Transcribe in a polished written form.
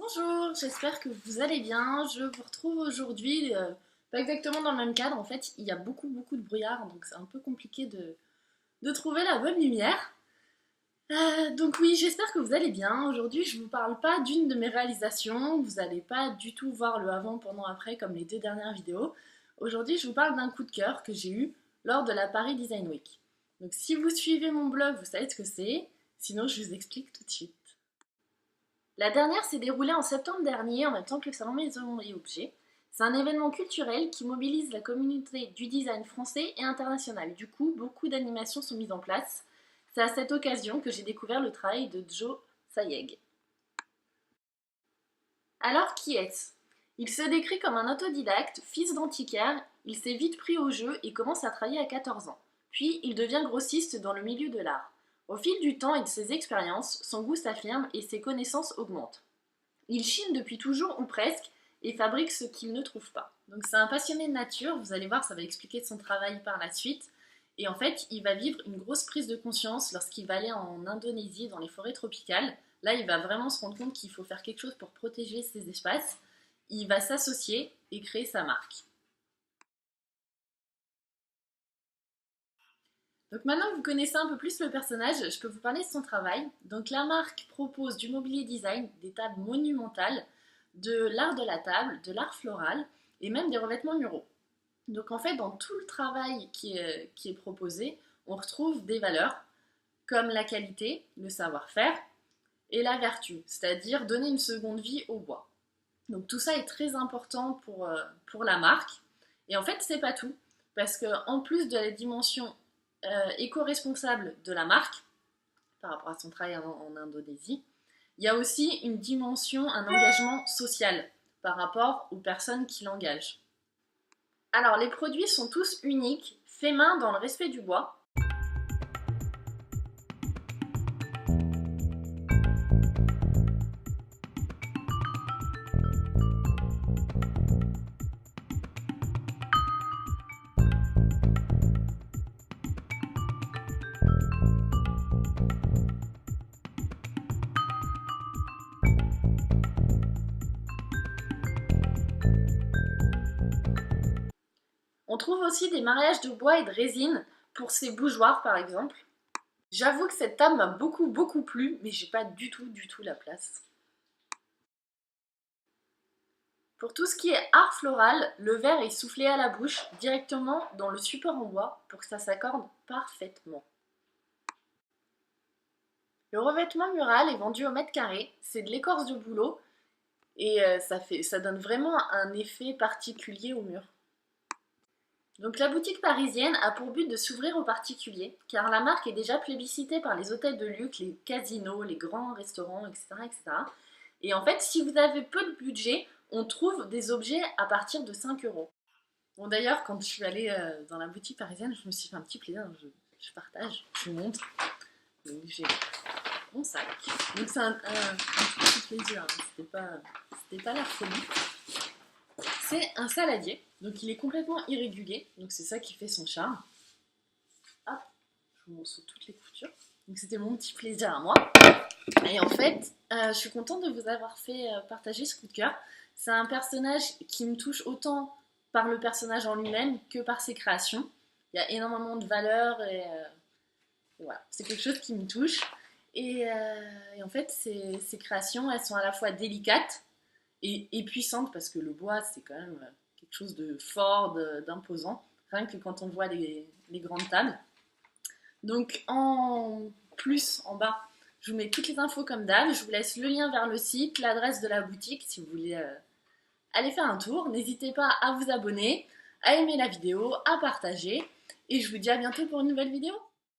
Bonjour, j'espère que vous allez bien. Je vous retrouve aujourd'hui, pas exactement dans le même cadre. En fait, il y a beaucoup de brouillard, donc c'est un peu compliqué de trouver la bonne lumière. Donc oui, j'espère que vous allez bien. Aujourd'hui, je vous parle pas d'une de mes réalisations. Vous n'allez pas du tout voir le avant, pendant, après comme les deux dernières vidéos. Aujourd'hui, je vous parle d'un coup de cœur que j'ai eu lors de la Paris Design Week. Donc si vous suivez mon blog, vous savez ce que c'est. Sinon, je vous explique tout de suite. La dernière s'est déroulée en septembre dernier, en même temps que le salon Maison et Objets. C'est un événement culturel qui mobilise la communauté du design français et international. Du coup, beaucoup d'animations sont mises en place. C'est à cette occasion que j'ai découvert le travail de Joe Sayeg. Alors, qui est-ce? Il se décrit comme un autodidacte, fils d'antiquaire, il s'est vite pris au jeu et commence à travailler à 14 ans. Puis, il devient grossiste dans le milieu de l'art. Au fil du temps et de ses expériences, son goût s'affirme et ses connaissances augmentent. Il chine depuis toujours ou presque et fabrique ce qu'il ne trouve pas. Donc c'est un passionné de nature, vous allez voir, ça va expliquer son travail par la suite. Et en fait, il va vivre une grosse prise de conscience lorsqu'il va aller en Indonésie, dans les forêts tropicales. Là, il va vraiment se rendre compte qu'il faut faire quelque chose pour protéger ces espaces. Il va s'associer et créer sa marque. Donc maintenant que vous connaissez un peu plus le personnage, je peux vous parler de son travail. Donc la marque propose du mobilier design, des tables monumentales, de l'art de la table, de l'art floral et même des revêtements muraux. Donc en fait, dans tout le travail qui est proposé, on retrouve des valeurs comme la qualité, le savoir-faire et la vertu, c'est-à-dire donner une seconde vie au bois. Donc tout ça est très important pour la marque. Et en fait, c'est pas tout, parce qu'en plus de la dimension éco-responsable de la marque, par rapport à son travail en Indonésie, il y a aussi une dimension, un engagement social par rapport aux personnes qui l'engagent. Alors, les produits sont tous uniques, faits main dans le respect du bois. On trouve aussi des mariages de bois et de résine pour ces bougeoirs par exemple. J'avoue que cette table m'a beaucoup plu, mais j'ai pas du tout la place. Pour tout ce qui est art floral, le verre est soufflé à la bouche directement dans le support en bois pour que ça s'accorde parfaitement. Le revêtement mural est vendu au mètre carré, c'est de l'écorce de bouleau et ça donne vraiment un effet particulier au mur. Donc la boutique parisienne a pour but de s'ouvrir aux particuliers, car la marque est déjà plébiscitée par les hôtels de luxe, les casinos, les grands restaurants, etc. Et en fait, si vous avez peu de budget, on trouve des objets à partir de 5 €. Bon d'ailleurs, quand je suis allée dans la boutique parisienne, je me suis fait un petit plaisir, je partage, je vous montre. Donc j'ai mon sac. Donc c'est un petit plaisir, hein. C'était pas la folie. C'est un saladier, donc il est complètement irrégulier, donc c'est ça qui fait son charme. Hop, je vous montre sous toutes les coutures. Donc c'était mon petit plaisir à moi. Et en fait, je suis contente de vous avoir fait partager ce coup de cœur. C'est un personnage qui me touche autant par le personnage en lui-même que par ses créations. Il y a énormément de valeurs et voilà, c'est quelque chose qui me touche. Et en fait, ces créations, elles sont à la fois délicates et puissante parce que le bois c'est quand même quelque chose de fort, d'imposant, rien que quand on voit les grandes tables. Donc en plus en bas je vous mets toutes les infos comme d'hab, je vous laisse le lien vers le site, l'adresse de la boutique si vous voulez aller faire un tour. N'hésitez pas à vous abonner, à aimer la vidéo, à partager et je vous dis à bientôt pour une nouvelle vidéo.